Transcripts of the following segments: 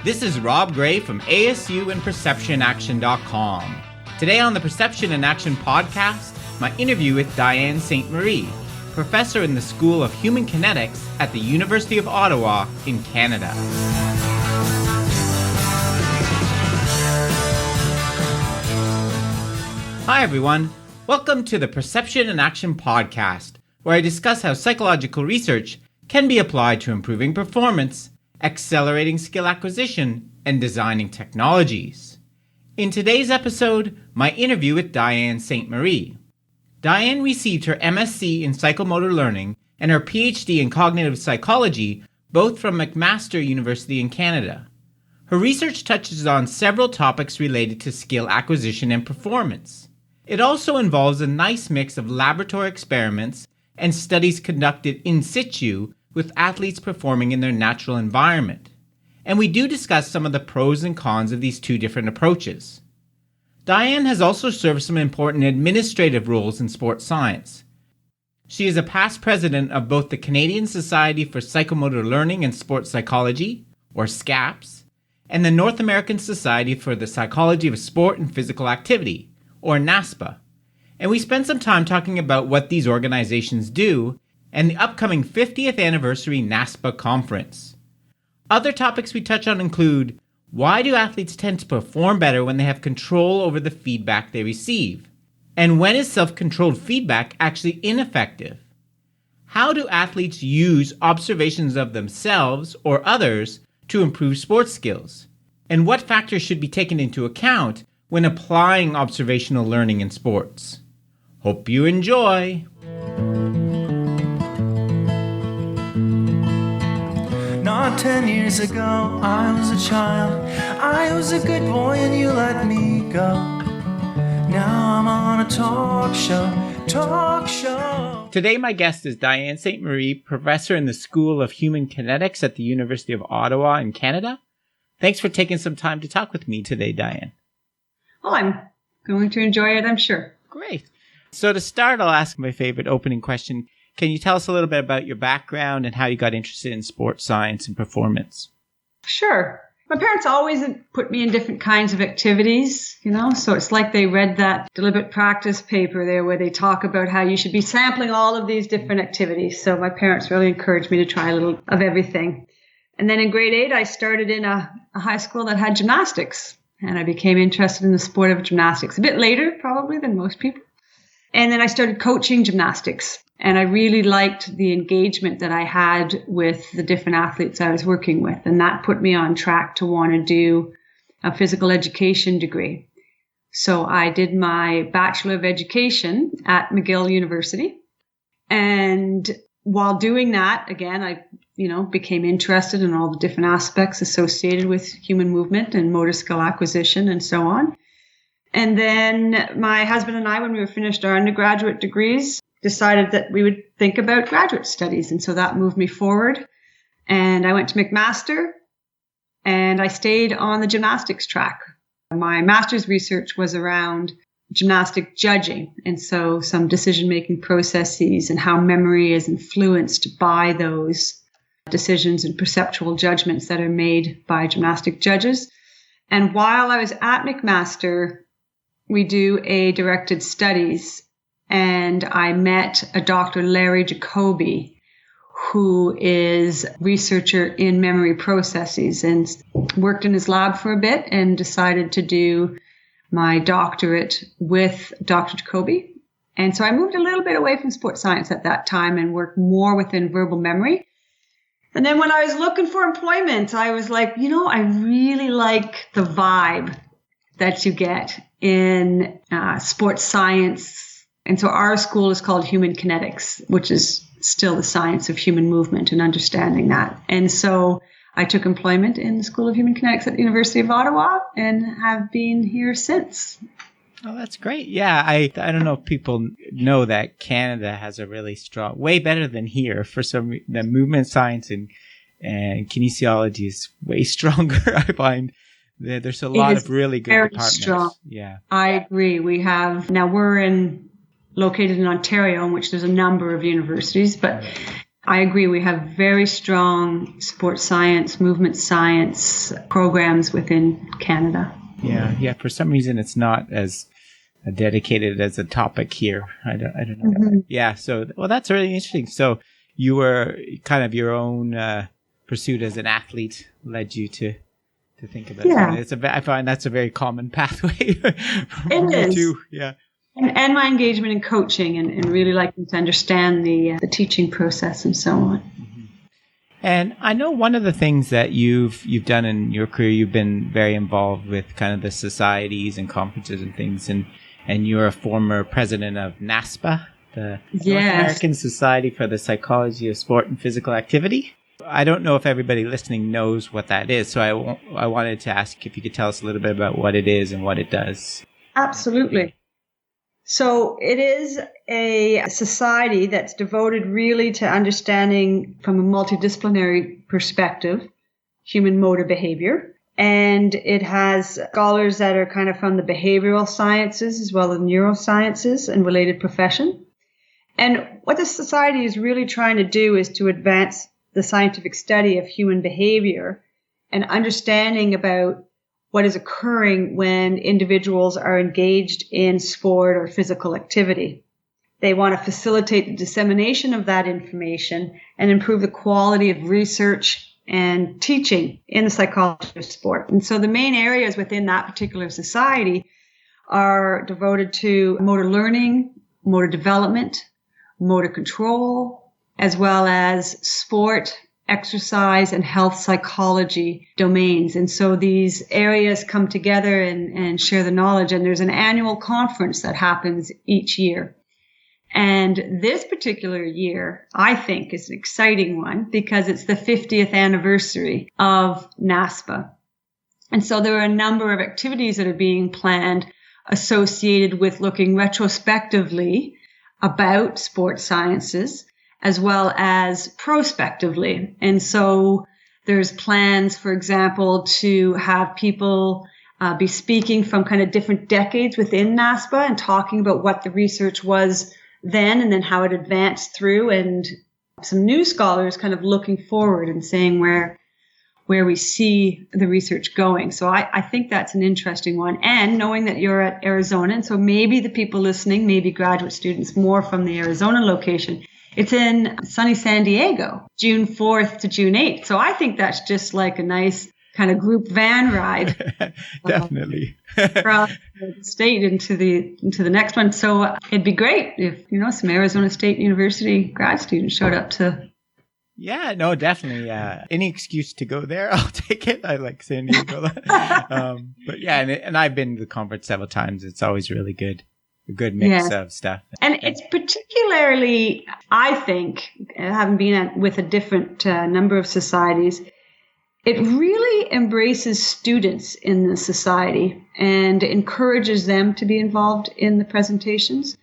This is Rob Gray from ASU and PerceptionAction.com. Today on the Perception in Action podcast, my interview with Diane Ste-Marie, professor in the School of Human Kinetics at the University of Ottawa in Canada. Hi everyone, welcome to the Perception in Action podcast, where I discuss how psychological research can be applied to improving performance, accelerating skill acquisition, and designing technologies. In today's episode, my interview with Diane Ste-Marie. Diane received her MSc in Psychomotor Learning and her PhD in Cognitive Psychology, both from McMaster University in Canada. Her research touches on several topics related to skill acquisition and performance. It also involves a nice mix of laboratory experiments and studies conducted in situ with athletes performing in their natural environment. And we do discuss some of the pros and cons of these two different approaches. Diane has also served some important administrative roles in sports science. She is a past president of both the Canadian Society for Psychomotor Learning and Sports Psychology, or SCAPS, and the North American Society for the Psychology of Sport and Physical Activity, or NASPA. And we spent some time talking about what these organizations do and the upcoming 50th anniversary NASPA conference. Other topics we touch on include, why do athletes tend to perform better when they have control over the feedback they receive? And when is self-controlled feedback actually ineffective? How do athletes use observations of themselves or others to improve sports skills? And what factors should be taken into account when applying observational learning in sports? Hope you enjoy! Not 10 years ago, I was a child. I was a good boy and you let me go. Now I'm on a talk show. Today my guest is Diane Ste-Marie, professor in the School of Human Kinetics at the University of Ottawa in Canada. Thanks for taking some time to talk with me today, Diane. Well, I'm going to enjoy it, I'm sure. Great. So to start, I'll ask my favorite opening question. Can you tell us a little bit about your background and how you got interested in sports science and performance? Sure. My parents always put me in different kinds of activities, so it's like they read that deliberate practice paper there where they talk about how you should be sampling all of these different activities. So my parents really encouraged me to try a little of everything. And then in grade 8, I started in a high school that had gymnastics, and I became interested in the sport of gymnastics a bit later, probably, than most people. And then I started coaching gymnastics. And I really liked the engagement that I had with the different athletes I was working with. And that put me on track to want to do a physical education degree. So I did my Bachelor of Education at McGill University. And while doing that, again, I became interested in all the different aspects associated with human movement and motor skill acquisition and so on. And then my husband and I, when we were finished our undergraduate degrees, decided that we would think about graduate studies. And so that moved me forward. And I went to McMaster and I stayed on the gymnastics track. My master's research was around gymnastic judging. And so some decision-making processes and how memory is influenced by those decisions and perceptual judgments that are made by gymnastic judges. And while I was at McMaster, we do a directed studies. And I met a Dr. Larry Jacoby, who is a researcher in memory processes, and worked in his lab for a bit and decided to do my doctorate with Dr. Jacoby. And so I moved a little bit away from sports science at that time and worked more within verbal memory. And then when I was looking for employment, I was like, I really like the vibe that you get in sports science. And so our school is called Human Kinetics, which is still the science of human movement and understanding that. And so I took employment in the School of Human Kinetics at the University of Ottawa and have been here since. Oh, that's great. Yeah, I don't know if people know that Canada has a really strong, way better than here for the movement science and kinesiology is way stronger, I find. There's a lot of really good departments. Strong. Yeah. I agree. We're located in Ontario, in which there's a number of universities, but I agree. We have very strong sports science, movement science programs within Canada. Yeah. For some reason, it's not as dedicated as a topic here. I don't know. Mm-hmm. Yeah. So, well, that's really interesting. So you were kind of your own pursuit as an athlete led you to think about it. I find that's a very common pathway. It is. Too. Yeah. And my engagement in coaching and really liking to understand the teaching process and so on. Mm-hmm. And I know one of the things that you've done in your career, you've been very involved with kind of the societies and conferences and things, and you're a former president of NASPA, the North American Society for the Psychology of Sport and Physical Activity. I don't know if everybody listening knows what that is, so I wanted to ask if you could tell us a little bit about what it is and what it does. Absolutely. So it is a society that's devoted really to understanding from a multidisciplinary perspective human motor behavior. And it has scholars that are kind of from the behavioral sciences as well as neurosciences and related profession. And what the society is really trying to do is to advance the scientific study of human behavior and understanding about what is occurring when individuals are engaged in sport or physical activity. They want to facilitate the dissemination of that information and improve the quality of research and teaching in the psychology of sport. And so the main areas within that particular society are devoted to motor learning, motor development, motor control, as well as sport, exercise, and health psychology domains. And so these areas come together and share the knowledge. And there's an annual conference that happens each year. And this particular year, I think, is an exciting one because it's the 50th anniversary of NASPA. And so there are a number of activities that are being planned associated with looking retrospectively about sports sciences, as well as prospectively. And so there's plans, for example, to have people be speaking from kind of different decades within NASPA and talking about what the research was then and then how it advanced through, and some new scholars kind of looking forward and saying where we see the research going. So I think that's an interesting one. And knowing that you're at Arizona, and so maybe the people listening, maybe graduate students more from the Arizona location, it's in sunny San Diego, June 4th to June 8th. So I think that's just like a nice kind of group van ride. Definitely. From the state into the next one. So it'd be great if, some Arizona State University grad students showed up to. Yeah, no, definitely. Any excuse to go there, I'll take it. I like San Diego. But yeah, and I've been to the conference several times. It's always really good. A good mix of stuff. And it's particularly, I think, having been with a different number of societies, it really embraces students in the society and encourages them to be involved in the presentations.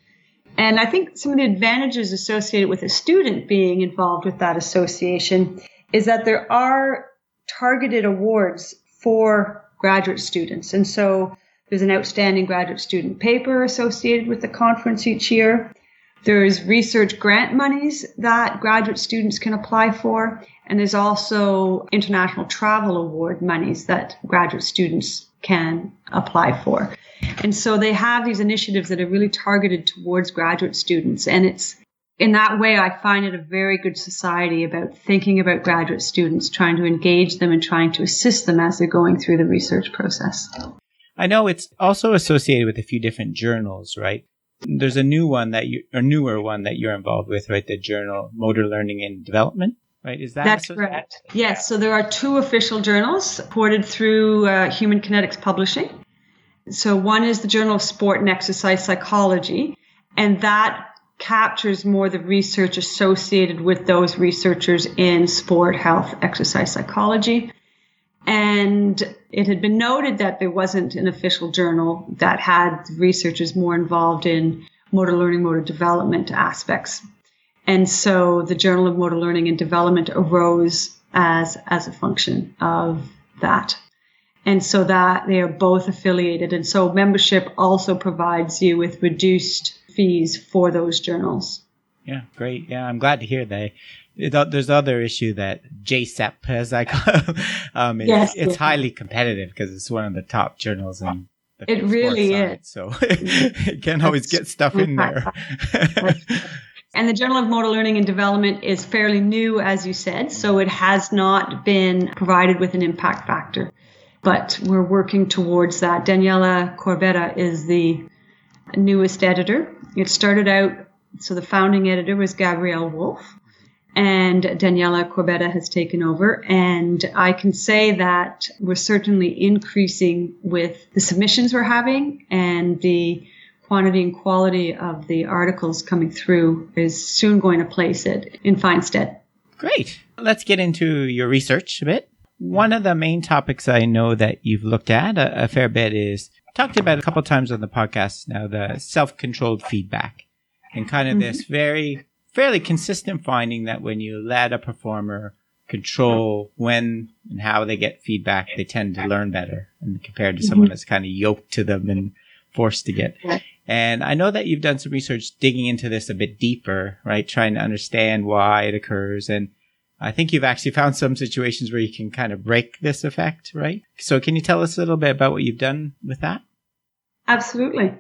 And I think some of the advantages associated with a student being involved with that association is that there are targeted awards for graduate students. And so there's an outstanding graduate student paper associated with the conference each year. There's research grant monies that graduate students can apply for. And there's also international travel award monies that graduate students can apply for. And so they have these initiatives that are really targeted towards graduate students. And it's in that way, I find it a very good society about thinking about graduate students, trying to engage them and trying to assist them as they're going through the research process. I know it's also associated with a few different journals, right? There's a newer one that you're involved with, right? The journal Motor Learning and Development, right? Is that That's correct. Yes. So there are two official journals supported through Human Kinetics Publishing. So one is the Journal of Sport and Exercise Psychology, and that captures more the research associated with those researchers in sport, health, exercise psychology. And it had been noted that there wasn't an official journal that had researchers more involved in motor learning, motor development aspects. And so the Journal of Motor Learning and Development arose as a function of that. And so that they are both affiliated. And so membership also provides you with reduced fees for those journals. Yeah, great. Yeah, I'm glad to hear There's other issue that JSEP, as I call it's highly competitive because it's one of the top journals in the it really science, is. so you can't always get stuff in there. And the Journal of Motor Learning and Development is fairly new, as you said, so it has not been provided with an impact factor. But we're working towards that. Daniela Corbetta is the newest editor. It started out, so the founding editor was Gabrielle Wolf, and Daniela Corbetta has taken over. And I can say that we're certainly increasing with the submissions we're having, and the quantity and quality of the articles coming through is soon going to place it in fine stead. Great. Let's get into your research a bit. One of the main topics I know that you've looked at a fair bit is talked about a couple of times on the podcast now, the self-controlled feedback, and kind of this fairly consistent finding that when you let a performer control when and how they get feedback, they tend to learn better, and compared to someone that's kind of yoked to them and forced to get. And I know that you've done some research digging into this a bit deeper, right? Trying to understand why it occurs. And I think you've actually found some situations where you can kind of break this effect, right? So can you tell us a little bit about what you've done with that? Absolutely.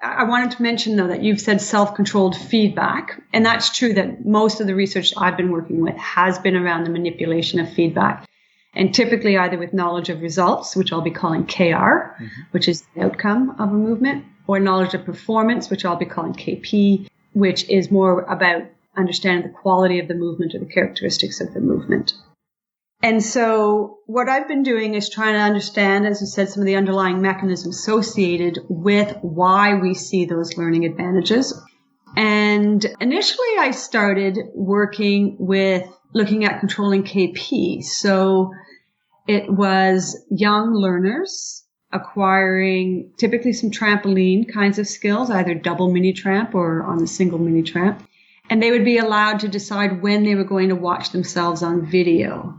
I wanted to mention, though, that you've said self-controlled feedback. And that's true that most of the research I've been working with has been around the manipulation of feedback. And typically either with knowledge of results, which I'll be calling KR, which is the outcome of a movement, or knowledge of performance, which I'll be calling KP, which is more about understanding the quality of the movement or the characteristics of the movement. And so what I've been doing is trying to understand, as you said, some of the underlying mechanisms associated with why we see those learning advantages. And initially I started working with looking at controlling KP. So it was young learners acquiring typically some trampoline kinds of skills, either double mini tramp or on a single mini tramp. And they would be allowed to decide when they were going to watch themselves on video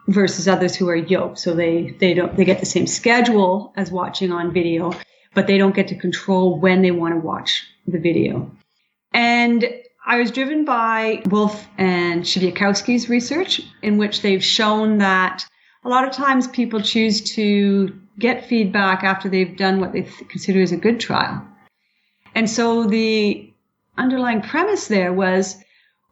versus others who are yoked. So they get the same schedule as watching on video, but they don't get to control when they want to watch the video. And I was driven by Wolf and Shibiakowski's research, in which they've shown that a lot of times people choose to get feedback after they've done what they consider as a good trial. And so the underlying premise there was,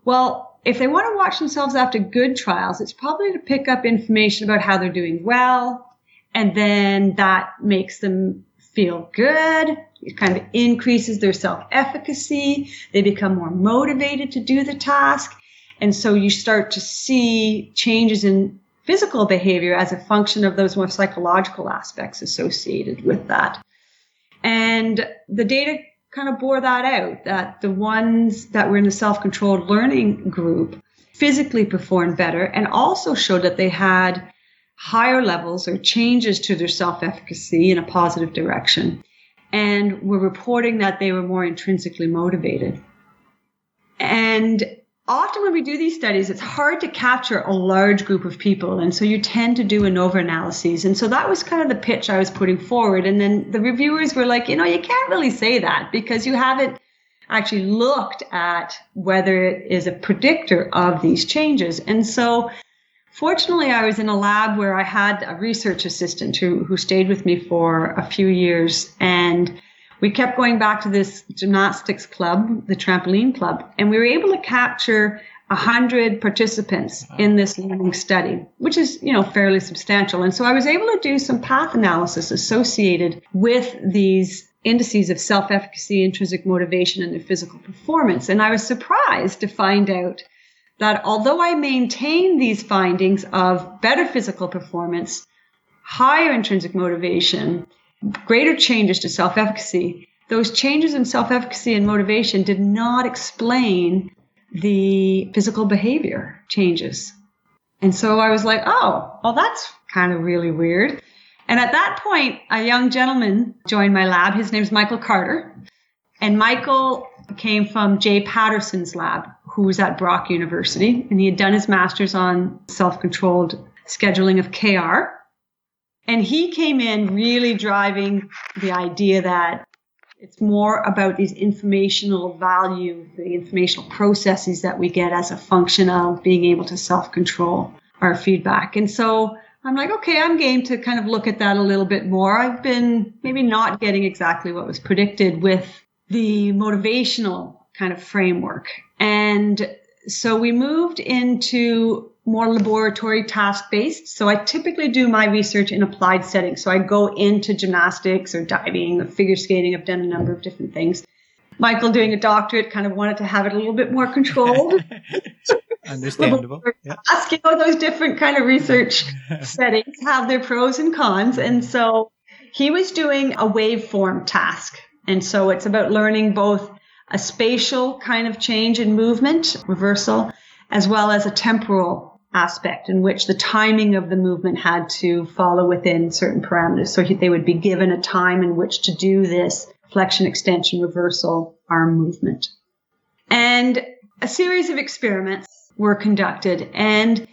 well, if they want to watch themselves after good trials, it's probably to pick up information about how they're doing well, and then that makes them feel good. It kind of increases their self-efficacy. They become more motivated to do the task. And so you start to see changes in physical behavior as a function of those more psychological aspects associated with that. And the data kind of bore that out, that the ones that were in the self-controlled learning group physically performed better, and also showed that they had higher levels or changes to their self-efficacy in a positive direction, and were reporting that they were more intrinsically motivated. And often when we do these studies, it's hard to capture a large group of people. And so you tend to do ANOVA analyses. And so that was kind of the pitch I was putting forward. And then the reviewers were like, you can't really say that because you haven't actually looked at whether it is a predictor of these changes. And so fortunately, I was in a lab where I had a research assistant who stayed with me for a few years. And we kept going back to this gymnastics club, the trampoline club, and we were able to capture 100 participants in this learning study, which is, fairly substantial. And so I was able to do some path analysis associated with these indices of self-efficacy, intrinsic motivation, and their physical performance. And I was surprised to find out that although I maintained these findings of better physical performance, higher intrinsic motivation, greater changes to self-efficacy, those changes in self-efficacy and motivation did not explain the physical behavior changes. And so I was like, oh, well, that's kind of really weird. And at that point, a young gentleman joined my lab. His name's Michael Carter. And Michael came from Jay Patterson's lab, who was at Brock University. And he had done his master's on self-controlled scheduling of KR. And he came in really driving the idea that It's more about these informational value, the informational processes that we get as a function of being able to self-control our feedback. And so I'm like, okay, I'm game to kind of look at that a little bit more. I've been maybe not getting exactly what was predicted with the motivational kind of framework. And so we moved into more laboratory task-based. So I typically do my research in applied settings. So I go into gymnastics or diving or figure skating. I've done a number of different things. Michael, doing a doctorate, kind of wanted to have it a little bit more controlled. Understandable. Yeah. You know, those different kind of research settings have their pros and cons. And so he was doing a waveform task. And so it's about learning both a spatial kind of change in movement, reversal, as well as a temporal aspect in which the timing of the movement had to follow within certain parameters. So they would be given a time in which to do this flexion, extension, reversal, arm movement. And a series of experiments were conducted, and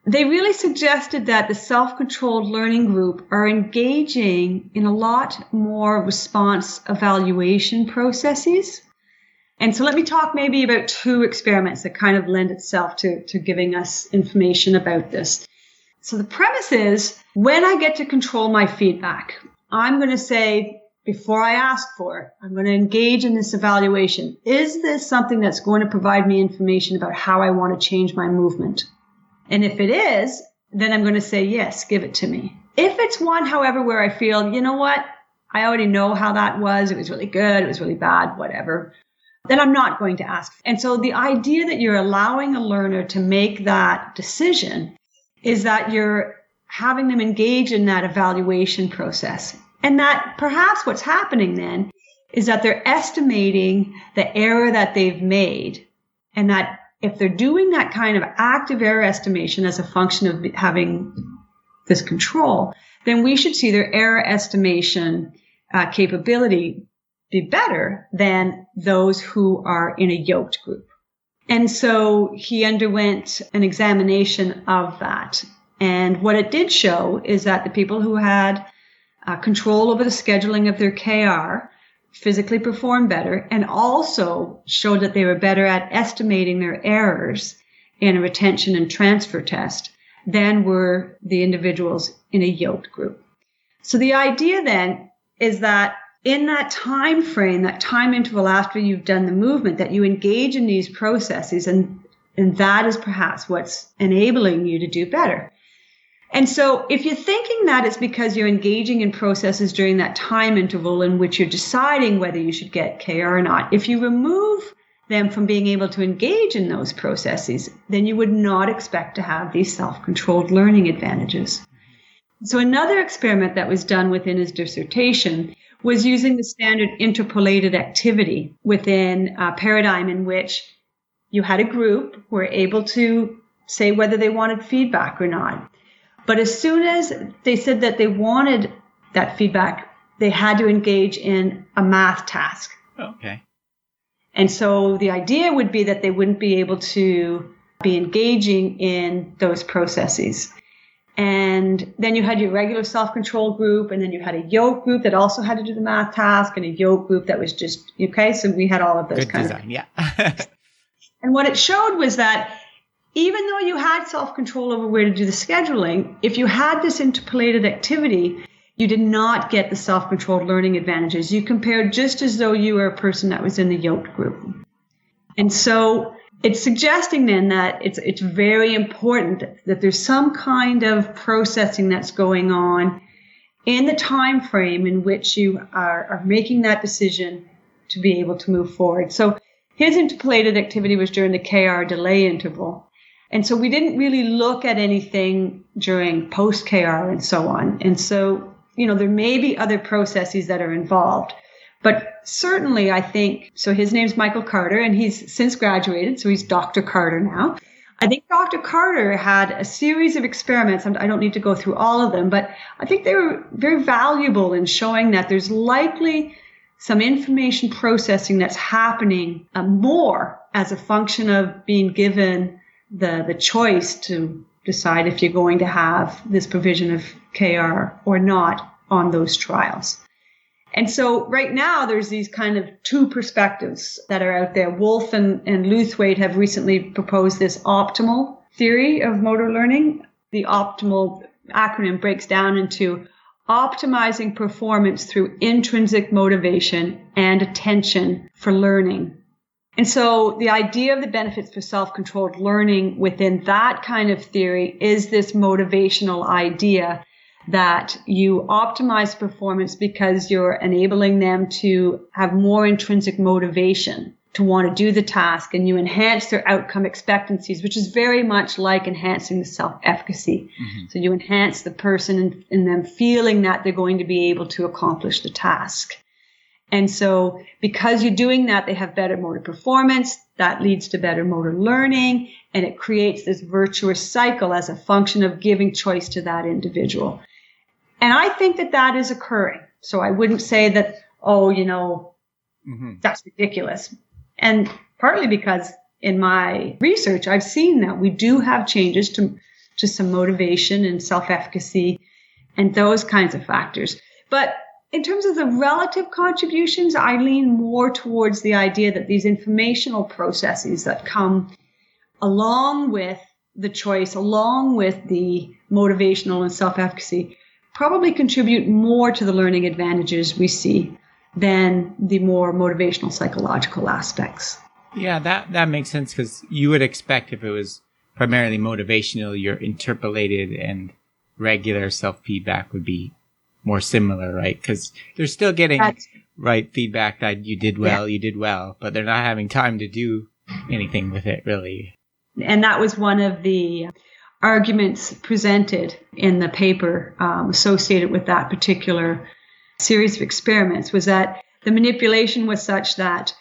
they really suggested that the self-controlled learning group are engaging in a lot more response evaluation processes. And so let me talk maybe about two experiments that kind of lend itself to giving us information about this. So the premise is, when I get to control my feedback, I'm going to say, before I ask for it, I'm going to engage in this evaluation. Is this something that's going to provide me information about how I want to change my movement? And if it is, then I'm going to say, yes, give it to me. If it's one, however, where I feel, you know what, I already know how that was. It was really good. It was really bad, whatever. Then I'm not going to ask. And so the idea that you're allowing a learner to make that decision is that you're having them engage in that evaluation process. And that perhaps what's happening then is that they're estimating the error that they've made, and that if they're doing that kind of active error estimation as a function of having this control, then we should see their error estimation capability be better than those who are in a yoked group. And so he underwent an examination of that. And what it did show is that the people who had control over the scheduling of their KR physically performed better, and also showed that they were better at estimating their errors in a retention and transfer test than were the individuals in a yoked group. So the idea then is that in that time frame, that time interval after you've done the movement, that you engage in these processes, and that is perhaps what's enabling you to do better. And so if you're thinking that it's because you're engaging in processes during that time interval in which you're deciding whether you should get KR or not, if you remove them from being able to engage in those processes, then you would not expect to have these self-controlled learning advantages. So another experiment that was done within his dissertation was using the standard interpolated activity within a paradigm in which you had a group who were able to say whether they wanted feedback or not. But as soon as they said that they wanted that feedback, they had to engage in a math task. Okay. And so the idea would be that they wouldn't be able to be engaging in those processes. And then you had your regular self-control group, and then you had a yoke group that also had to do the math task, and a yoke group that was just, okay, so we had all of those Good kind design, of. yeah. And what it showed was that even though you had self-control over where to do the scheduling, if you had this interpolated activity, you did not get the self-controlled learning advantages. You compared just as though you were a person that was in the yoked group. And so it's suggesting then that it's very important that there's some kind of processing that's going on in the time frame in which you are making that decision to be able to move forward. So his interpolated activity was during the KR delay interval. And so we didn't really look at anything during post-KR and so on. And so, there may be other processes that are involved. But certainly, I think, so his name's Michael Carter, and he's since graduated, so he's Dr. Carter now. I think Dr. Carter had a series of experiments. I don't need to go through all of them, but I think they were very valuable in showing that there's likely some information processing that's happening more as a function of being given the choice to decide if you're going to have this provision of KR or not on those trials. And so right now there's these kind of two perspectives that are out there. Wolf and Luthwaite have recently proposed this optimal theory of motor learning. The optimal acronym breaks down into optimizing performance through intrinsic motivation and attention for learning. And so the idea of the benefits for self-controlled learning within that kind of theory is this motivational idea that you optimize performance because you're enabling them to have more intrinsic motivation to want to do the task, and you enhance their outcome expectancies, which is very much like enhancing the self-efficacy. Mm-hmm. So you enhance the person in them feeling that they're going to be able to accomplish the task. And so because you're doing that, they have better motor performance. That leads to better motor learning, and it creates this virtuous cycle as a function of giving choice to that individual. And I think that is occurring. So I wouldn't say that, that's ridiculous. And partly because in my research, I've seen that we do have changes to some motivation and self-efficacy and those kinds of factors. But in terms of the relative contributions, I lean more towards the idea that these informational processes that come along with the choice, along with the motivational and self-efficacy, probably contribute more to the learning advantages we see than the more motivational psychological aspects. Yeah, that makes sense, because you would expect if it was primarily motivational, your interpolated and regular self-feedback would be more similar, right? Because they're still getting feedback that you did well, but they're not having time to do anything with it, really. And that was one of the arguments presented in the paper associated with that particular series of experiments, was that the manipulation was such that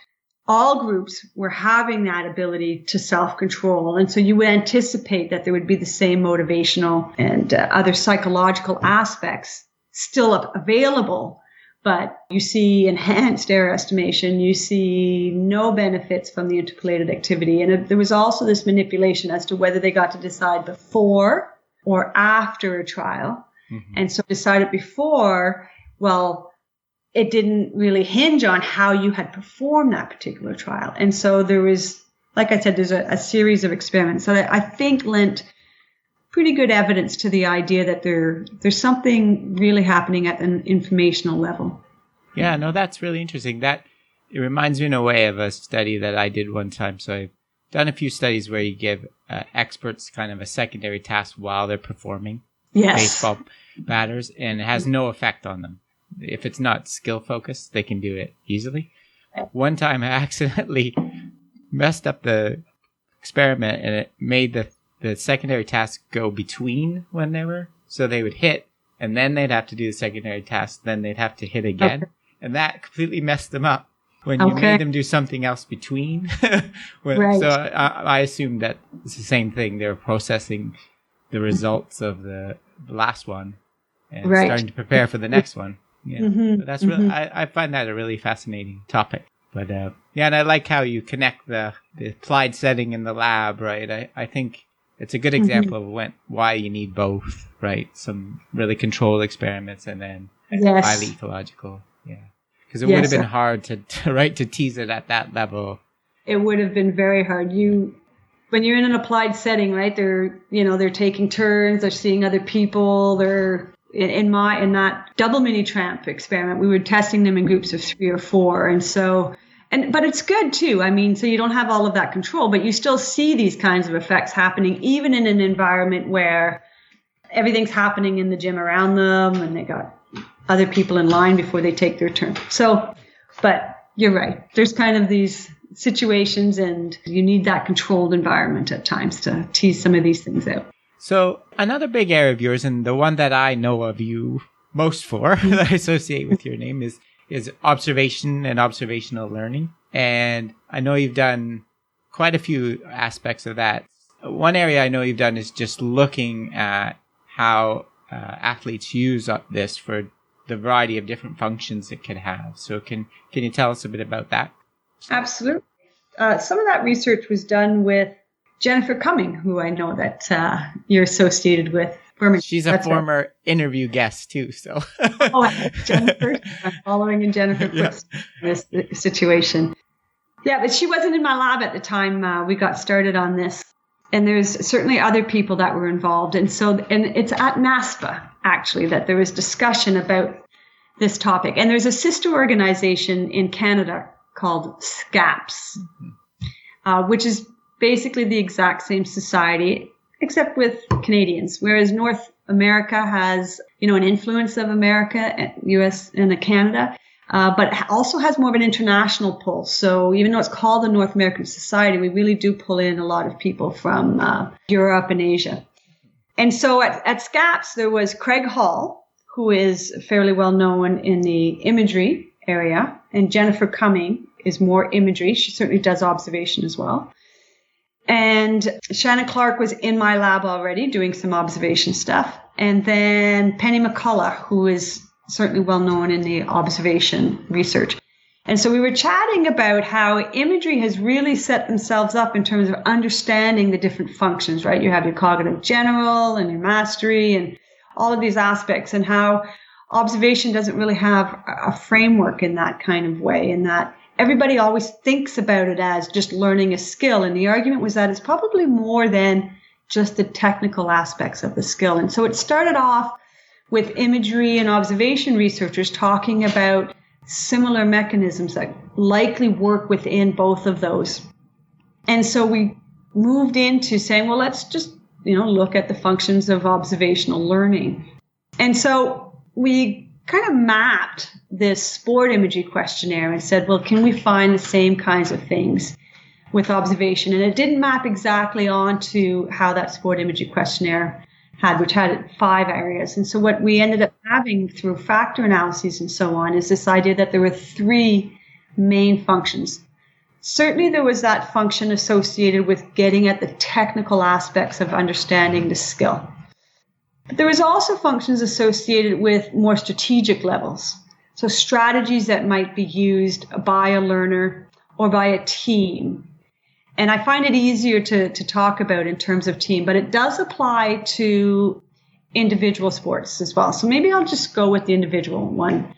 all groups were having that ability to self-control. And so you would anticipate that there would be the same motivational and other psychological aspects still available, but you see enhanced error estimation, you see no benefits from the interpolated activity. And there was also this manipulation as to whether they got to decide before or after a trial. Mm-hmm. And so decided before, well, it didn't really hinge on how you had performed that particular trial. And so there was, like I said, there's a series of experiments that I think lent pretty good evidence to the idea that there's something really happening at an informational level. Yeah, no, that's really interesting. It reminds me in a way of a study that I did one time. So I've done a few studies where you give experts kind of a secondary task while they're performing baseball batters, and it has no effect on them. If it's not skill focused, they can do it easily. One time I accidentally messed up the experiment, and it made the secondary task go between when they were, so they would hit, and then they'd have to do the secondary task, then they'd have to hit again. Okay. And that completely messed them up when you made them do something else between. Right. So I assumed that it's the same thing. They were processing the results of the last one and starting to prepare for the next one. Yeah, mm-hmm. But that's really, I find that a really fascinating topic. But and I like how you connect the applied setting in the lab, right? I think it's a good example of why you need both, right? Some really controlled experiments and then highly ecological. Yeah, because it would have been hard to tease it at that level. It would have been very hard. When you're in an applied setting, right? They're taking turns. They're seeing other people. They're in that double mini tramp experiment, we were testing them in groups of 3 or 4. And so, but it's good too. I mean, so you don't have all of that control, but you still see these kinds of effects happening, even in an environment where everything's happening in the gym around them and they got other people in line before they take their turn. So, but you're right. There's kind of these situations and you need that controlled environment at times to tease some of these things out. So another big area of yours, and the one that I know of you most for, that I associate with your name, is observation and observational learning. And I know you've done quite a few aspects of that. One area I know you've done is just looking at how athletes use this for the variety of different functions it could have. So can you tell us a bit about that? Absolutely. Some of that research was done with Jennifer Cumming, who I know that you're associated with Birmingham. She's a That's former interview guest too, so. Oh, Jennifer. I'm following in Jennifer this situation. Yeah, but she wasn't in my lab at the time we got started on this. And there's certainly other people that were involved. And it's at NASPA, actually, that there was discussion about this topic. And there's a sister organization in Canada called SCAPS, which is basically the exact same society, except with Canadians, whereas North America has, an influence of America, US and Canada, but also has more of an international pull. So even though it's called the North American Society, we really do pull in a lot of people from Europe and Asia. And so at SCAPS, there was Craig Hall, who is fairly well known in the imagery area, and Jennifer Cumming is more imagery. She certainly does observation as well. And Shannon Clark was in my lab already doing some observation stuff. And then Penny McCullough, who is certainly well known in the observation research. And so we were chatting about how imagery has really set themselves up in terms of understanding the different functions, right? You have your cognitive general and your mastery and all of these aspects, and how observation doesn't really have a framework in that kind of way, in that everybody always thinks about it as just learning a skill. And the argument was that it's probably more than just the technical aspects of the skill. And so it started off with imagery and observation researchers talking about similar mechanisms that likely work within both of those. And so we moved into saying, well, let's just, look at the functions of observational learning. And so we kind of mapped this sport imagery questionnaire and said, well, can we find the same kinds of things with observation? And it didn't map exactly onto how that sport imagery questionnaire which had 5 areas. And so what we ended up having through factor analyses and so on is this idea that there were 3 main functions. Certainly there was that function associated with getting at the technical aspects of understanding the skill. But there was also functions associated with more strategic levels. So strategies that might be used by a learner or by a team. And I find it easier to talk about in terms of team, but it does apply to individual sports as well. So maybe I'll just go with the individual one.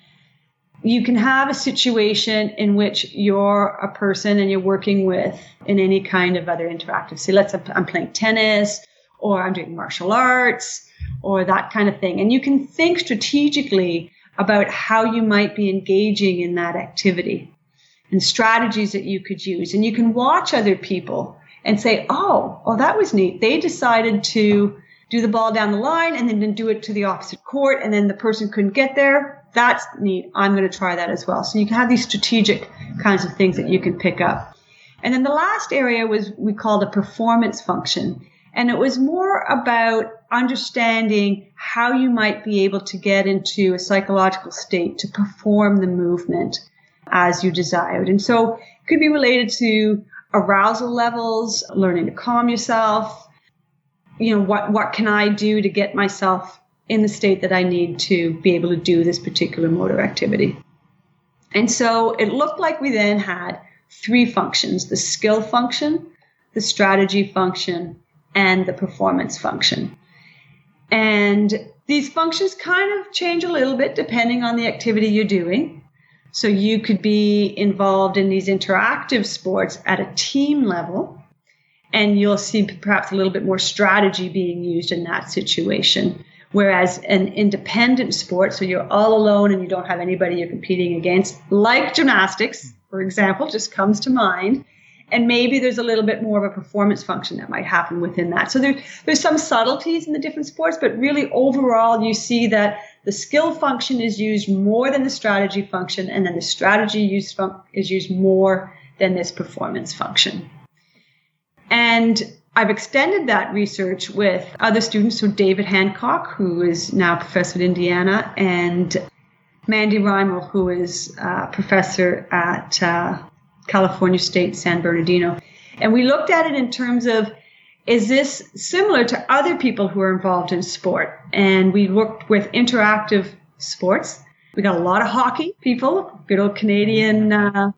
You can have a situation in which you're a person and you're working with in any kind of other interactive. Say, I'm playing tennis, or I'm doing martial arts, or that kind of thing. And you can think strategically about how you might be engaging in that activity and strategies that you could use. And you can watch other people and say, oh, that was neat. They decided to do the ball down the line and then do it to the opposite court, and then the person couldn't get there. That's neat. I'm going to try that as well. So you can have these strategic kinds of things that you can pick up. And then the last area we called a performance function. And it was more about understanding how you might be able to get into a psychological state to perform the movement as you desired. And so it could be related to arousal levels, learning to calm yourself. What can I do to get myself in the state that I need to be able to do this particular motor activity? And so it looked like we then had 3 functions: the skill function, the strategy function, and the performance function. And these functions kind of change a little bit depending on the activity you're doing. So you could be involved in these interactive sports at a team level, and you'll see perhaps a little bit more strategy being used in that situation. Whereas an independent sport, so you're all alone and you don't have anybody you're competing against, like gymnastics, for example, just comes to mind. And maybe there's a little bit more of a performance function that might happen within that. So there's some subtleties in the different sports, but really overall you see that the skill function is used more than the strategy function, and then the strategy is used more than this performance function. And I've extended that research with other students, so David Hancock, who is now a professor at Indiana, and Mandy Reimel, who is a professor at California State San Bernardino. And we looked at it in terms of, is this similar to other people who are involved in sport? And we worked with interactive sports. We got a lot of hockey people, good old Canadian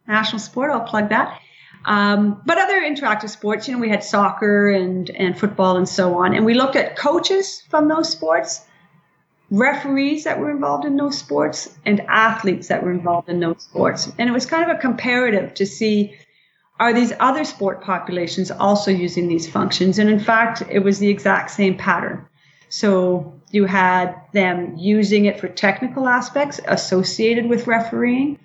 national sport, I'll plug that. But other interactive sports, we had soccer and football and so on. And we looked at coaches from those sports, referees that were involved in those sports, and athletes that were involved in those sports. And it was kind of a comparative to see, are these other sport populations also using these functions? And in fact, it was the exact same pattern. So you had them using it for technical aspects associated with refereeing.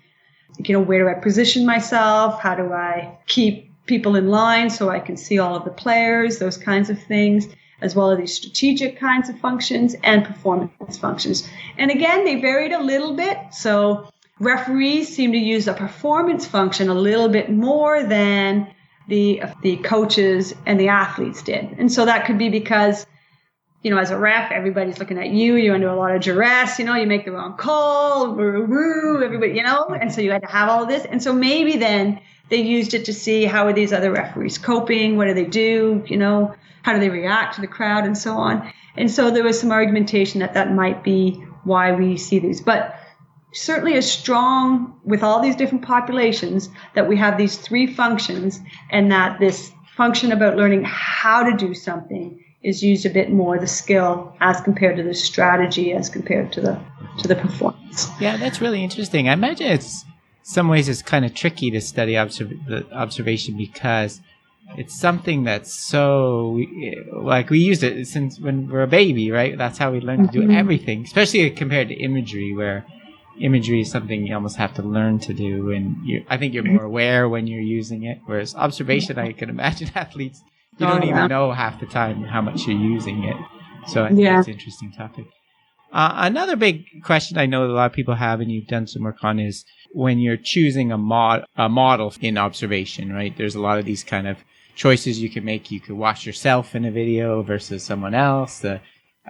Where do I position myself? How do I keep people in line so I can see all of the players? Those kinds of things, as well as these strategic kinds of functions and performance functions. And again, they varied a little bit. So referees seem to use a performance function a little bit more than the coaches and the athletes did. And so that could be because, as a ref, everybody's looking at you. You're under a lot of duress. You make the wrong call. Everybody, and so you had to have all of this. And so maybe then they used it to see how are these other referees coping? What do they do? How do they react to the crowd and so on? And so there was some argumentation that might be why we see these. But certainly is strong with all these different populations that we have these three functions, and that this function about learning how to do something is used a bit more, the skill, as compared to the strategy, as compared to the performance. Yeah, that's really interesting. I imagine some ways it's kind of tricky to study observation because it's something that's so, we use it since when we're a baby, right? That's how we learn to do everything, especially compared to imagery, where imagery is something you almost have to learn to do. And I think you're more aware when you're using it. Whereas observation, I can imagine athletes, you don't even know half the time how much you're using it. So I think that's an interesting topic. Another big question I know that a lot of people have, and you've done some work on, is when you're choosing a model in observation, right? There's a lot of these kind of choices you can make. You could watch yourself in a video versus someone else, the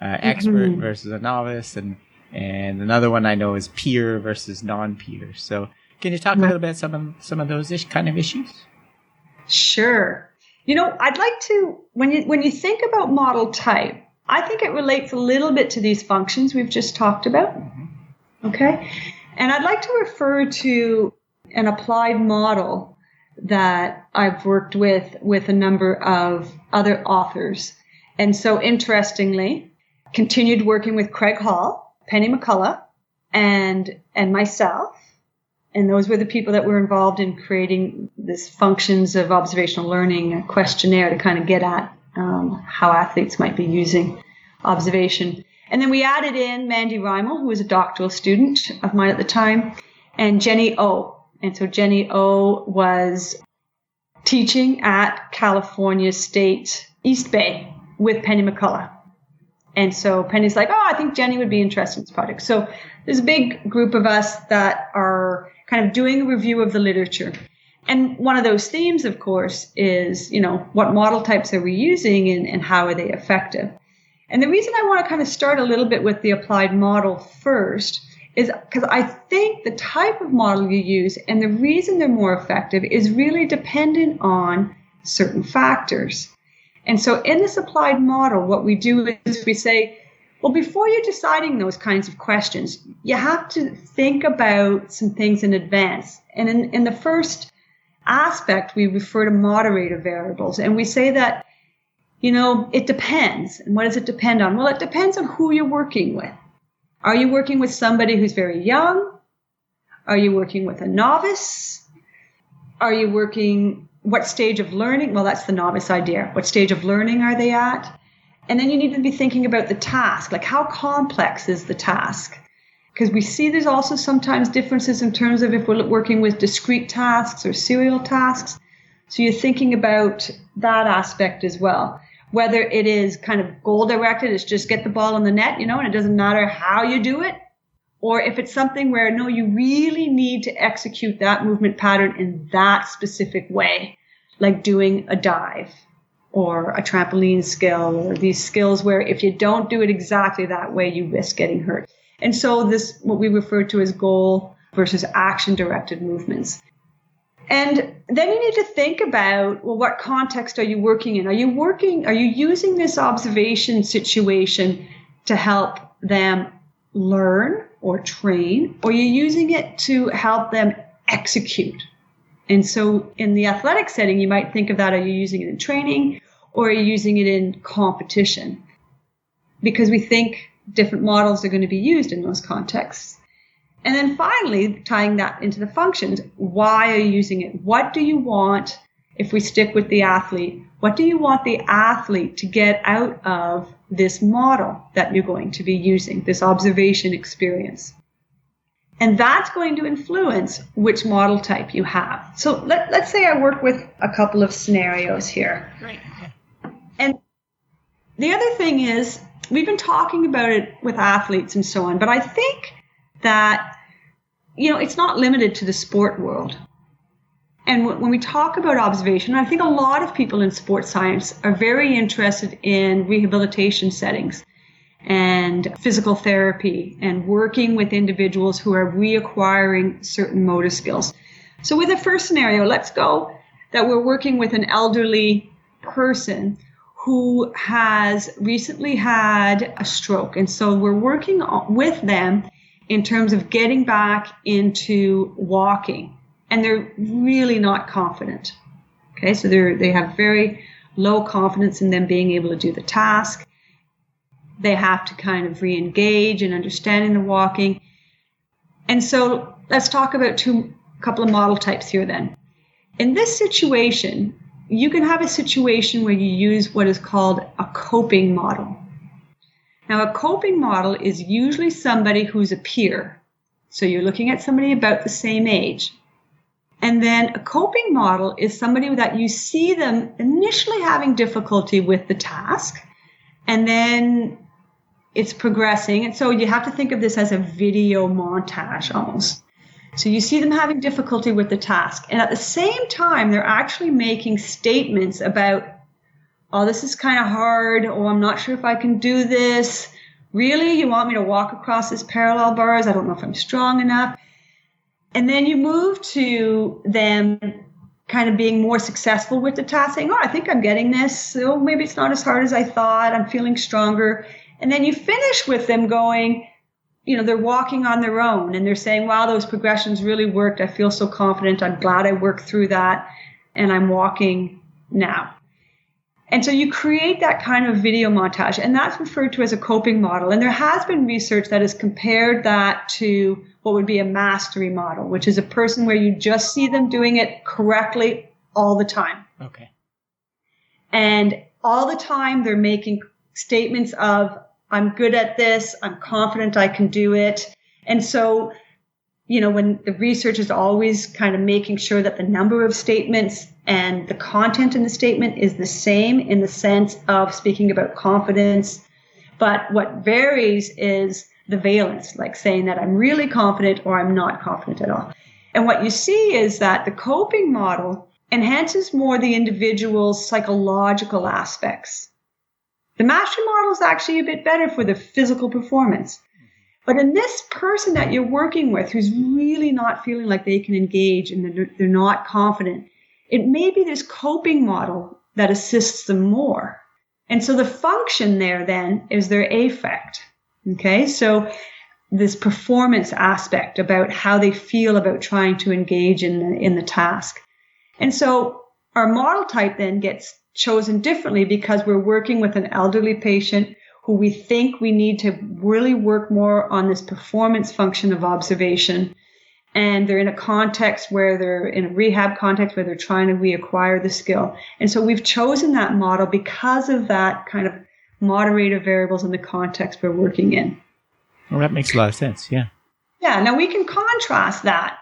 expert versus a novice, and another one I know is peer versus non-peer. So can you talk a little bit about some of those kind of issues? Sure. I'd like to, when you think about model type, I think it relates a little bit to these functions we've just talked about. Okay? And I'd like to refer to an applied model that I've worked with a number of other authors. And so interestingly, continued working with Craig Hall, Penny McCullough, and myself. And those were the people that were involved in creating this functions of observational learning questionnaire to kind of get at how athletes might be using observation. And then we added in Mandy Reimel, who was a doctoral student of mine at the time, and Jenny O. And so Jenny O was teaching at California State East Bay with Penny McCullough. And so Penny's like, I think Jenny would be interested in this project. So there's a big group of us that are kind of doing a review of the literature. And one of those themes, of course, is, what model types are we using and how are they effective? And the reason I want to kind of start a little bit with the applied model first is because I think the type of model you use and the reason they're more effective is really dependent on certain factors. And so in this applied model, what we do is we say, well, before you're deciding those kinds of questions, you have to think about some things in advance. And in the first aspect, we refer to moderator variables. And we say that, it depends. And what does it depend on? Well, it depends on who you're working with. Are you working with somebody who's very young? Are you working with a novice? Are you working, what stage of learning? Well, that's the novice idea. What stage of learning are they at? And then you need to be thinking about the task, like how complex is the task? Because we see there's also sometimes differences in terms of if we're working with discrete tasks or serial tasks. So you're thinking about that aspect as well. Whether it is kind of goal-directed, it's just get the ball in the net, and it doesn't matter how you do it. Or if it's something where, no, you really need to execute that movement pattern in that specific way, like doing a dive or a trampoline skill, or these skills where if you don't do it exactly that way, you risk getting hurt. And so this, what we refer to as goal versus action-directed movements. And then you need to think about, well, what context are you working in? Are you using this observation situation to help them learn or train, or are you using it to help them execute And so in the athletic setting, you might think of that, are you using it in training or are you using it in competition? Because we think different models are going to be used in those contexts. And then finally, tying that into the functions, why are you using it? What do you want, if we stick with the athlete, what do you want the athlete to get out of this model that you're going to be using, this observation experience? And that's going to influence which model type you have. So let's say I work with a couple of scenarios here. Great. And the other thing is, we've been talking about it with athletes and so on, but I think that, it's not limited to the sport world. And when we talk about observation, I think a lot of people in sports science are very interested in rehabilitation settings and physical therapy and working with individuals who are reacquiring certain motor skills. So with the first scenario, let's go that we're working with an elderly person who has recently had a stroke. And so we're working with them in terms of getting back into walking. And they're really not confident. Okay, so they have very low confidence in them being able to do the task. They have to kind of re-engage in understanding the walking. And so let's talk about a couple of model types here then. In this situation, you can have a situation where you use what is called a coping model. Now, a coping model is usually somebody who's a peer. So you're looking at somebody about the same age. And then a coping model is somebody that you see them initially having difficulty with the task, and then it's progressing. And so you have to think of this as a video montage almost. So you see them having difficulty with the task. And at the same time, they're actually making statements about, oh, this is kind of hard. Oh, I'm not sure if I can do this. Really? You want me to walk across this parallel bars? I don't know if I'm strong enough. And then you move to them kind of being more successful with the task, saying, oh, I think I'm getting this. Oh, maybe it's not as hard as I thought. I'm feeling stronger. And then you finish with them going, they're walking on their own and they're saying, wow, those progressions really worked. I feel so confident. I'm glad I worked through that and I'm walking now. And so you create that kind of video montage, and that's referred to as a coping model. And there has been research that has compared that to what would be a mastery model, which is a person where you just see them doing it correctly all the time. Okay. And all the time they're making statements of, I'm good at this, I'm confident I can do it. And so, when the research is always kind of making sure that the number of statements and the content in the statement is the same in the sense of speaking about confidence. But what varies is the valence, like saying that I'm really confident or I'm not confident at all. And what you see is that the coping model enhances more the individual's psychological aspects. The mastery model is actually a bit better for the physical performance. But in this person that you're working with who's really not feeling like they can engage and they're not confident, it may be this coping model that assists them more. And so the function there then is their affect. Okay, so this performance aspect about how they feel about trying to engage in the task. And so our model type then gets chosen differently because we're working with an elderly patient who we think we need to really work more on this performance function of observation. And they're in a context where they're in a rehab context where they're trying to reacquire the skill. And so we've chosen that model because of that kind of moderator variables in the context we're working in. Well, that makes a lot of sense. Yeah. Yeah. Now we can contrast that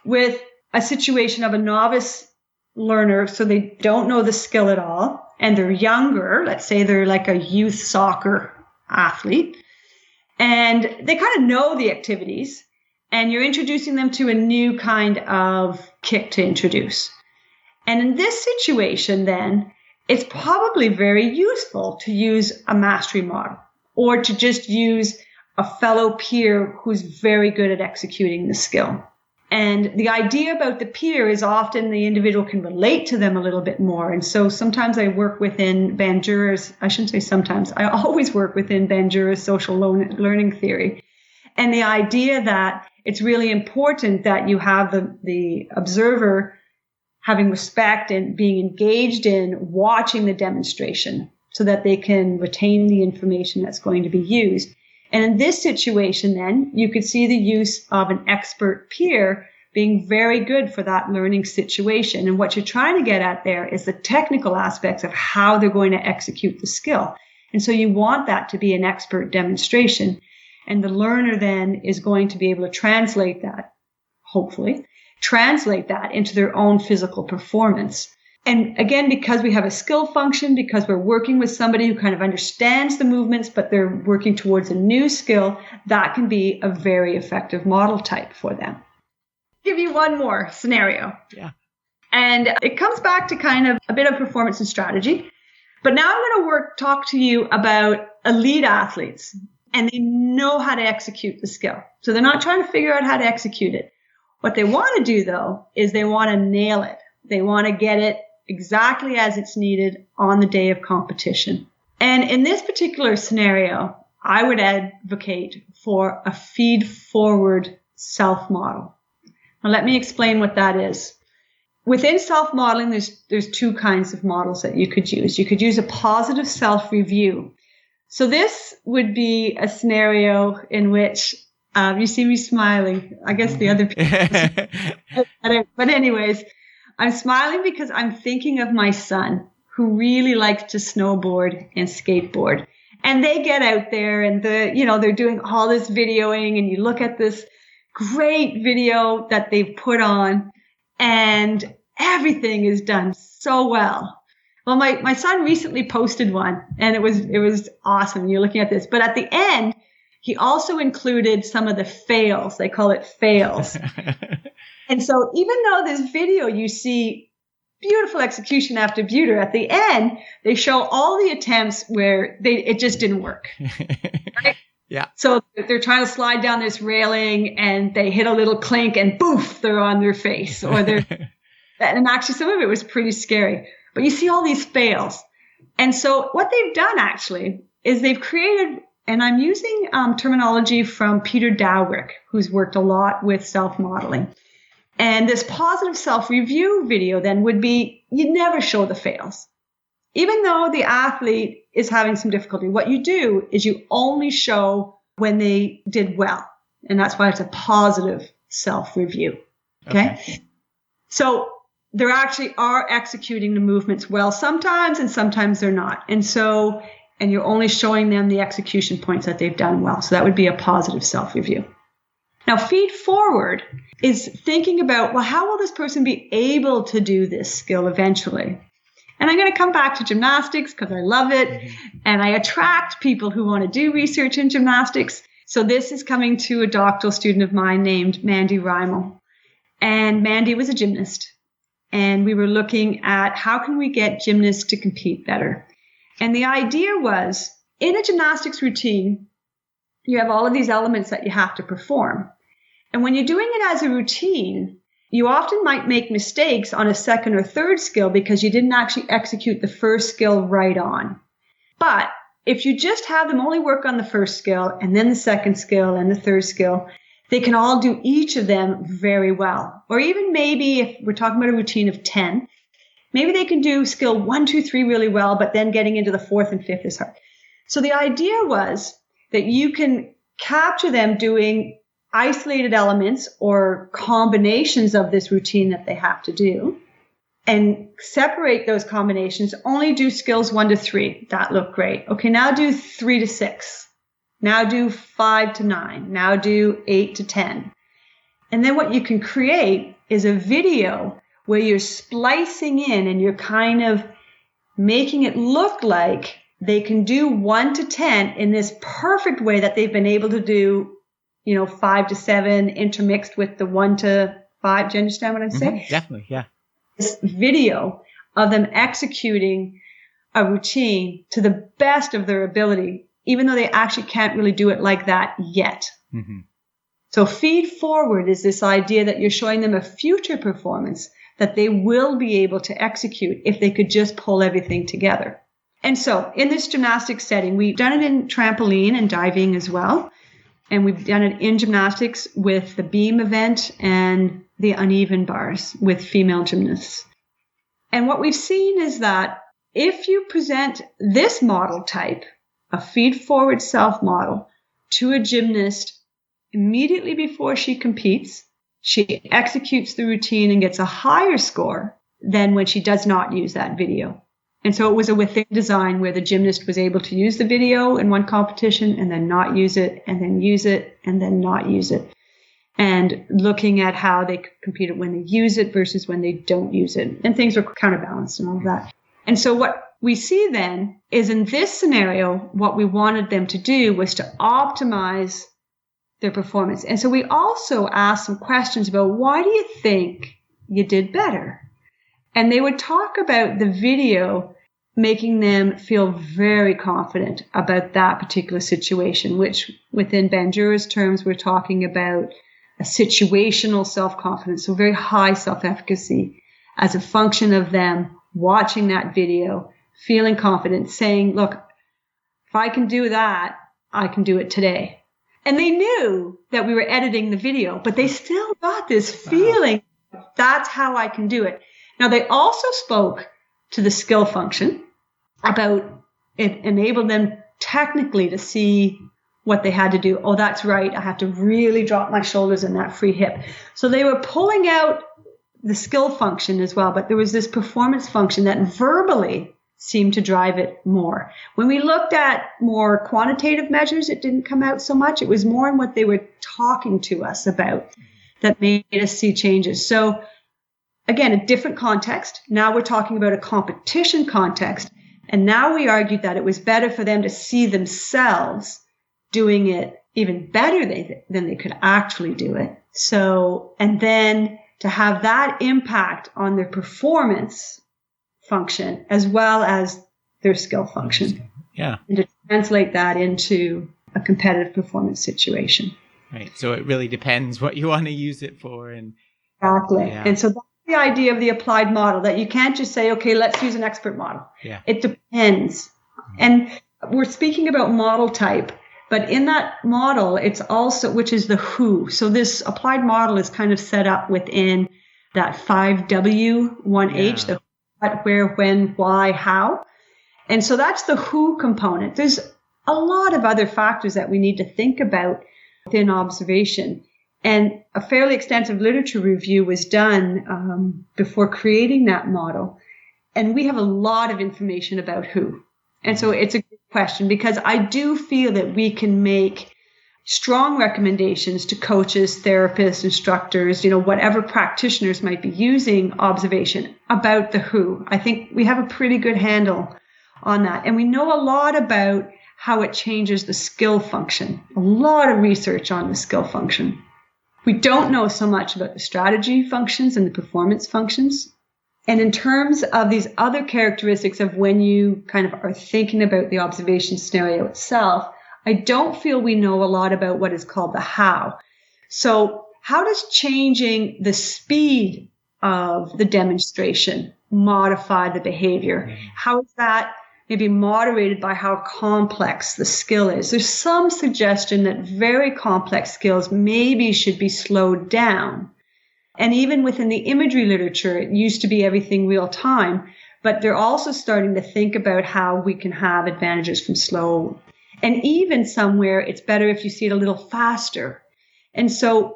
with a situation of a novice learner. So they don't know the skill at all. And they're younger. Let's say they're like a youth soccer athlete. And they kind of know the activities. And you're introducing them to a new kind of kick to introduce. And in this situation, then, it's probably very useful to use a mastery model or to just use a fellow peer who's very good at executing the skill. And the idea about the peer is often the individual can relate to them a little bit more. And so sometimes I work within Bandura's, I shouldn't say sometimes, I always work within Bandura's social learning theory. And the idea that it's really important that you have the observer having respect and being engaged in watching the demonstration so that they can retain the information that's going to be used. And in this situation, then, you could see the use of an expert peer being very good for that learning situation. And what you're trying to get at there is the technical aspects of how they're going to execute the skill. And so you want that to be an expert demonstration. And the learner then is going to be able to translate that, hopefully, translate that into their own physical performance. And again, because we have a skill function, because we're working with somebody who kind of understands the movements, but they're working towards a new skill, that can be a very effective model type for them. Give you one more scenario. Yeah. And it comes back to kind of a bit of performance and strategy. But now I'm going to talk to you about elite athletes, and they know how to execute the skill. So they're not trying to figure out how to execute it. What they want to do, though, is they want to nail it. They want to get it exactly as it's needed on the day of competition. And in this particular scenario, I would advocate for a feed-forward self-model. Now, let me explain what that is. Within self-modeling, there's two kinds of models that you could use. You could use a positive self-review. So this would be a scenario in which you see me smiling. I guess the other people. But anyways, I'm smiling because I'm thinking of my son who really likes to snowboard and skateboard. And they get out there and they're doing all this videoing, and you look at this great video that they've put on and everything is done so well. Well, my son recently posted one and it was awesome. You're looking at this, but at the end, he also included some of the fails. They call it fails. And so even though this video, you see beautiful execution after beauty, at the end, they show all the attempts where it just didn't work. Right? Yeah. So they're trying to slide down this railing and they hit a little clink and poof, they're on their face. And actually some of it was pretty scary. But you see all these fails. And so what they've done actually is they've created, and I'm using terminology from Peter Dowrick, who's worked a lot with self-modeling. And this positive self-review video then would be, you never show the fails. Even though the athlete is having some difficulty, what you do is you only show when they did well. And that's why it's a positive self-review. Okay? So they actually are executing the movements well sometimes, and sometimes they're not. And you're only showing them the execution points that they've done well. So that would be a positive self-review. Now, feed forward is thinking about, well, how will this person be able to do this skill eventually? And I'm going to come back to gymnastics because I love it. And I attract people who want to do research in gymnastics. So this is coming to a doctoral student of mine named Mandy Reimel. And Mandy was a gymnast. And we were looking at how can we get gymnasts to compete better. And the idea was, in a gymnastics routine, you have all of these elements that you have to perform. And when you're doing it as a routine, you often might make mistakes on a second or third skill because you didn't actually execute the first skill right on. But if you just have them only work on the first skill and then the second skill and the third skill, they can all do each of them very well. Or even maybe if we're talking about a routine of 10, maybe they can do skill 1, 2, 3 really well, but then getting into the fourth and fifth is hard. So the idea was that you can capture them doing isolated elements or combinations of this routine that they have to do and separate those combinations, only do skills 1 to 3. That looked great. Okay, now do 3 to 6. Now do 5 to 9. Now do 8 to 10. And then what you can create is a video where you're splicing in and you're kind of making it look like they can do 1 to 10 in this perfect way that they've been able to do, 5 to 7 intermixed with the 1 to 5. Do you understand what I'm saying? Definitely, yeah. This video of them executing a routine to the best of their ability, even though they actually can't really do it like that yet. Mm-hmm. So feed forward is this idea that you're showing them a future performance that they will be able to execute if they could just pull everything together. And so in this gymnastics setting, we've done it in trampoline and diving as well. And we've done it in gymnastics with the beam event and the uneven bars with female gymnasts. And what we've seen is that if you present this model type, a feed-forward self model, to a gymnast immediately before she competes, she executes the routine and gets a higher score than when she does not use that video. And so it was a within design where the gymnast was able to use the video in one competition and then not use it, and then use it, and then not use it. And looking at how they competed when they use it versus when they don't use it. And things were counterbalanced and all of that. And so what we see then is in this scenario, what we wanted them to do was to optimize their performance. And so we also asked some questions about, why do you think you did better? And they would talk about the video making them feel very confident about that particular situation, which within Bandura's terms, we're talking about a situational self-confidence, so very high self-efficacy as a function of them watching that video, feeling confident, saying, look, if I can do that, I can do it today. And they knew that we were editing the video, but they still got this feeling, that's how I can do it. Now, they also spoke to the skill function about it enabled them technically to see what they had to do. Oh, that's right. I have to really drop my shoulders in that free hip. So they were pulling out the skill function as well, but there was this performance function that verbally seemed to drive it more. When we looked at more quantitative measures, it didn't come out so much. It was more in what they were talking to us about that made us see changes. So again, a different context. Now we're talking about a competition context. And now we argued that it was better for them to see themselves doing it even better than they could actually do it. So, and then to have that impact on their performance function as well as their skill function. Yeah. And to translate that into a competitive performance situation. Right. So it really depends what you want to use it for. And exactly. Yeah. And so that's the idea of the applied model, that you can't just say, okay, let's use an expert model. Yeah. It depends. And we're speaking about model type, but in that model, it's also, which is the who. So this applied model is kind of set up within that 5W, 1H, the what, where, when, why, how. And so that's the who component. There's a lot of other factors that we need to think about within observation. And a fairly extensive literature review was done before creating that model. And we have a lot of information about who. And so it's a good question, because I do feel that we can make strong recommendations to coaches, therapists, instructors, whatever practitioners might be using observation about the who. I think we have a pretty good handle on that. And we know a lot about how it changes the skill function. A lot of research on the skill function. We don't know so much about the strategy functions and the performance functions. And in terms of these other characteristics of when you kind of are thinking about the observation scenario itself, I don't feel we know a lot about what is called the how. So how does changing the speed of the demonstration modify the behavior? How is that maybe moderated by how complex the skill is? There's some suggestion that very complex skills maybe should be slowed down. And even within the imagery literature, it used to be everything real time, but they're also starting to think about how we can have advantages from slow. And even somewhere, it's better if you see it a little faster. And so,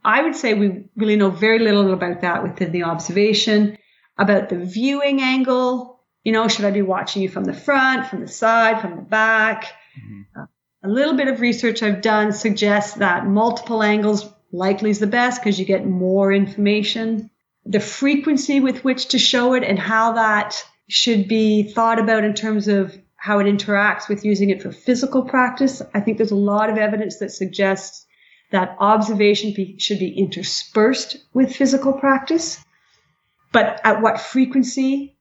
I would say we really know very little about that within the observation, about the viewing angle. Should I be watching you from the front, from the side, from the back? Mm-hmm. A little bit of research I've done suggests that multiple angles likely is the best because you get more information. The frequency with which to show it and how that should be thought about in terms of how it interacts with using it for physical practice. I think there's a lot of evidence that suggests that observation should be interspersed with physical practice, but at what frequency?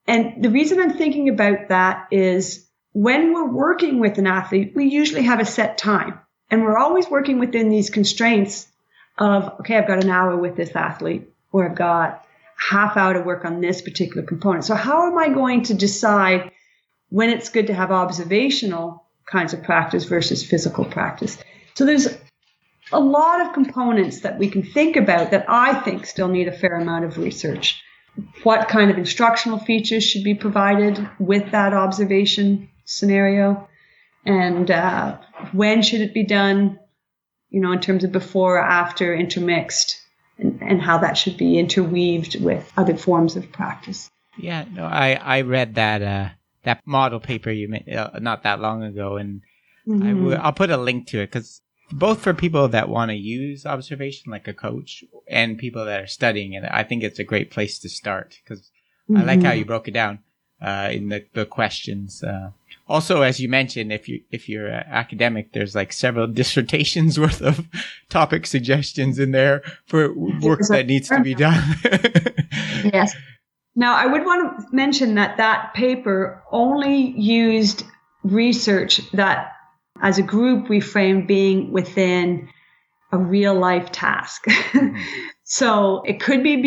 And the reason I'm thinking about that is when we're working with an athlete, we usually have a set time, and we're always working within these constraints of, okay, I've got an hour with this athlete, or I've got half hour to work on this particular component. So how am I going to decide when it's good to have observational kinds of practice versus physical practice? So there's a lot of components that we can think about that I think still need a fair amount of research. what kind of instructional features should be provided with that observation scenario, and when should it be done, in terms of before or after intermixed, and how that should be interweaved with other forms of practice. Yeah, no, I read that model paper you made not that long ago, and I'll put a link to it, because both for people that want to use observation like a coach and people that are studying it, I think it's a great place to start, because I like how you broke it down in the questions. Also, as you mentioned, if you're an academic, there's like several dissertations worth of topic suggestions in there for work that needs to be done. Yes. Now, I would want to mention that paper only used research that, as a group, we framed being within a real life task. So it could be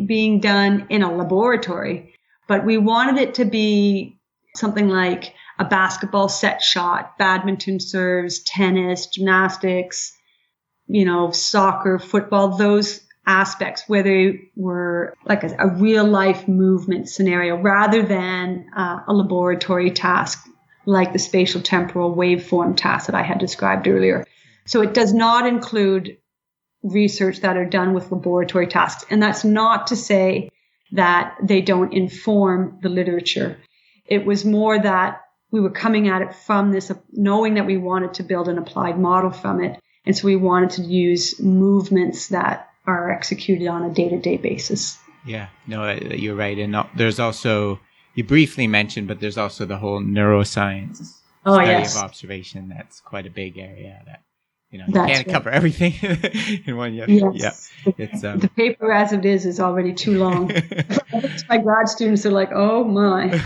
being done in a laboratory, but we wanted it to be something like a basketball set shot, badminton serves, tennis, gymnastics, soccer, football, those aspects where they were like a real life movement scenario, rather than a laboratory task like the spatial temporal waveform task that I had described earlier. So it does not include research that are done with laboratory tasks. And that's not to say that they don't inform the literature. It was more that we were coming at it from this, knowing that we wanted to build an applied model from it. And so we wanted to use movements that are executed on a day-to-day basis. Yeah, no, you're right. And there's also, you briefly mentioned, but there's also the whole neuroscience study of observation. That's quite a big area that, you can't cover everything in one. Yes. Yeah. It's, the paper as it is already too long. My grad students are like, oh my.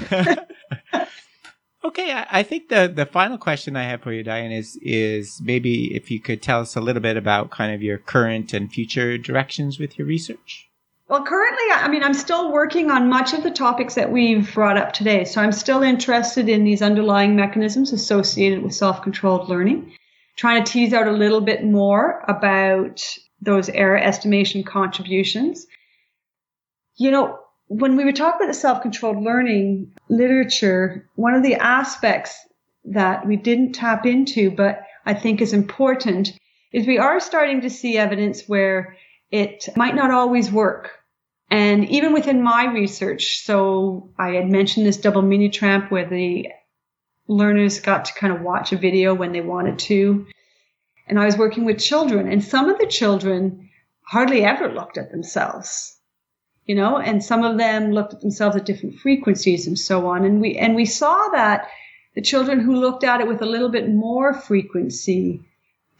Okay, I think the final question I have for you, Diane, is maybe if you could tell us a little bit about kind of your current and future directions with your research. Well, currently, I'm still working on much of the topics that we've brought up today. So I'm still interested in these underlying mechanisms associated with self-controlled learning, trying to tease out a little bit more about those error estimation contributions. When we were talking about the self-controlled learning literature, one of the aspects that we didn't tap into, but I think is important, is we are starting to see evidence where it might not always work. And even within my research, so I had mentioned this double mini tramp where the learners got to kind of watch a video when they wanted to. And I was working with children, and some of the children hardly ever looked at themselves. And some of them looked at themselves at different frequencies and so on. And we saw that the children who looked at it with a little bit more frequency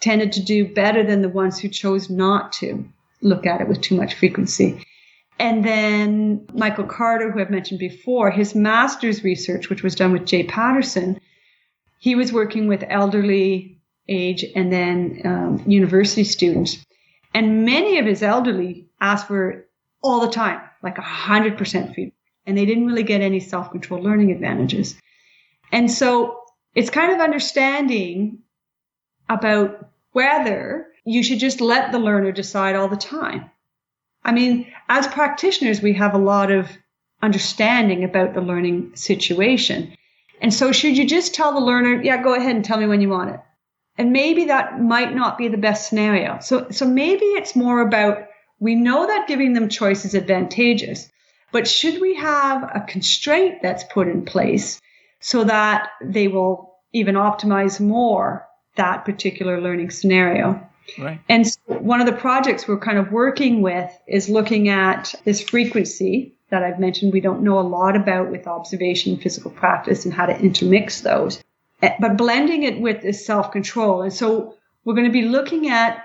tended to do better than the ones who chose not to look at it with too much frequency. And then Michael Carter, who I've mentioned before, his master's research, which was done with Jay Patterson, he was working with elderly age and then university students. And many of his elderly asked for all the time, like 100% feedback. And they didn't really get any self-controlled learning advantages. And so it's kind of understanding about whether you should just let the learner decide all the time. As practitioners, we have a lot of understanding about the learning situation. And so should you just tell the learner, yeah, go ahead and tell me when you want it? And maybe that might not be the best scenario. So maybe it's more about, we know that giving them choice is advantageous, but should we have a constraint that's put in place so that they will even optimize more that particular learning scenario? Right. And so one of the projects we're kind of working with is looking at this frequency that I've mentioned we don't know a lot about with observation and physical practice and how to intermix those, but blending it with this self-control. And so we're going to be looking at,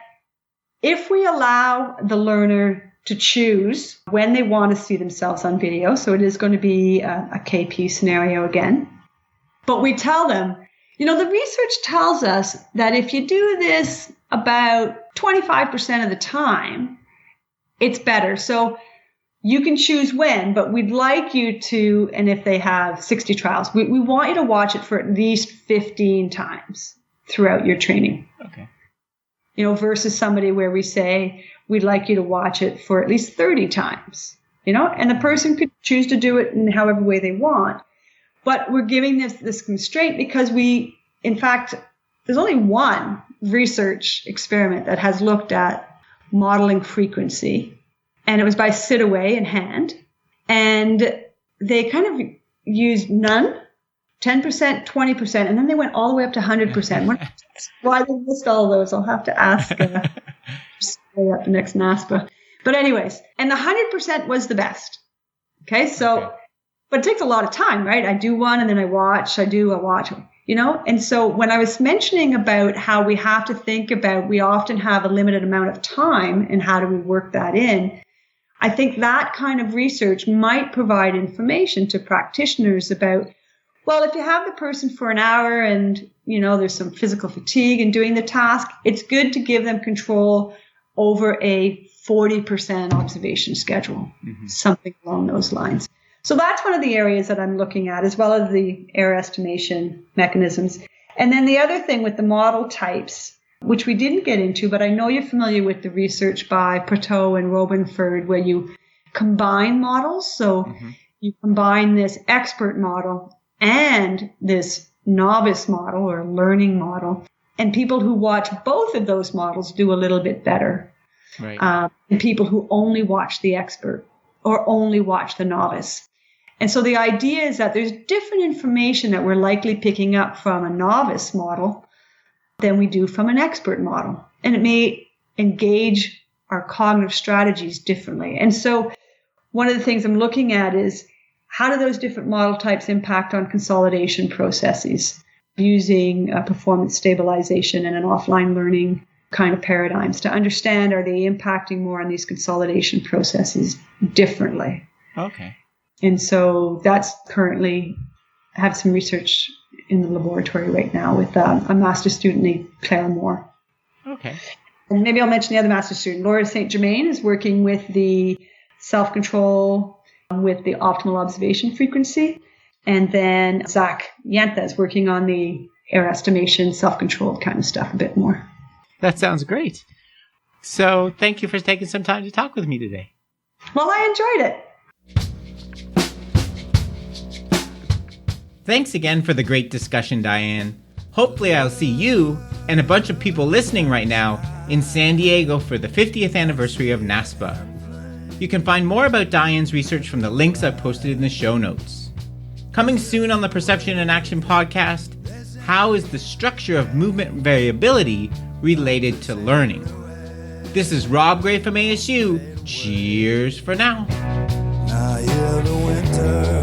if we allow the learner to choose when they want to see themselves on video, so it is going to be a KP scenario again, but we tell them, the research tells us that if you do this about 25% of the time, it's better. So you can choose when, but we'd like you to, and if they have 60 trials, we want you to watch it for at least 15 times throughout your training. Okay. Versus somebody where we say, we'd like you to watch it for at least 30 times. and the person could choose to do it in however way they want. But we're giving this constraint because in fact, there's only one research experiment that has looked at modeling frequency, and it was by Sidaway and Hand. And they kind of used none, 10%, 20%, and then they went all the way up to 100%. Why they missed all those, I'll have to ask at the next NASPA. But anyways, and the 100% was the best. Okay, so, but it takes a lot of time, right? I do one and then I watch, And so when I was mentioning about how we have to think about, we often have a limited amount of time and how do we work that in, I think that kind of research might provide information to practitioners about, well, if you have the person for an hour and, there's some physical fatigue in doing the task, it's good to give them control over a 40% observation schedule, something along those lines. So that's one of the areas that I'm looking at, as well as the error estimation mechanisms. And then the other thing with the model types, which we didn't get into, but I know you're familiar with the research by Prateau and Robinford, where you combine models. So you combine this expert model and this novice model or learning model. And people who watch both of those models do a little bit better. Right. And people who only watch the expert or only watch the novice. And so the idea is that there's different information that we're likely picking up from a novice model than we do from an expert model. And it may engage our cognitive strategies differently. And so one of the things I'm looking at is how do those different model types impact on consolidation processes using performance stabilization and an offline learning kind of paradigms to understand, are they impacting more on these consolidation processes differently? Okay. And so that's currently, I have some research in the laboratory right now with a master's student named Claire Moore. Okay. And maybe I'll mention the other master's student. Laura St. Germain is working with the self-control with the optimal observation frequency. And then Zach Yanta is working on the error estimation, self-controlled kind of stuff a bit more. That sounds great. So thank you for taking some time to talk with me today. Well, I enjoyed it. Thanks again for the great discussion, Diane. Hopefully I'll see you and a bunch of people listening right now in San Diego for the 50th anniversary of NASPA. You can find more about Diane's research from the links I've posted in the show notes. Coming soon on the Perception and Action podcast, how is the structure of movement variability related to learning? This is Rob Gray from ASU. Cheers for now. Now, yeah, the winter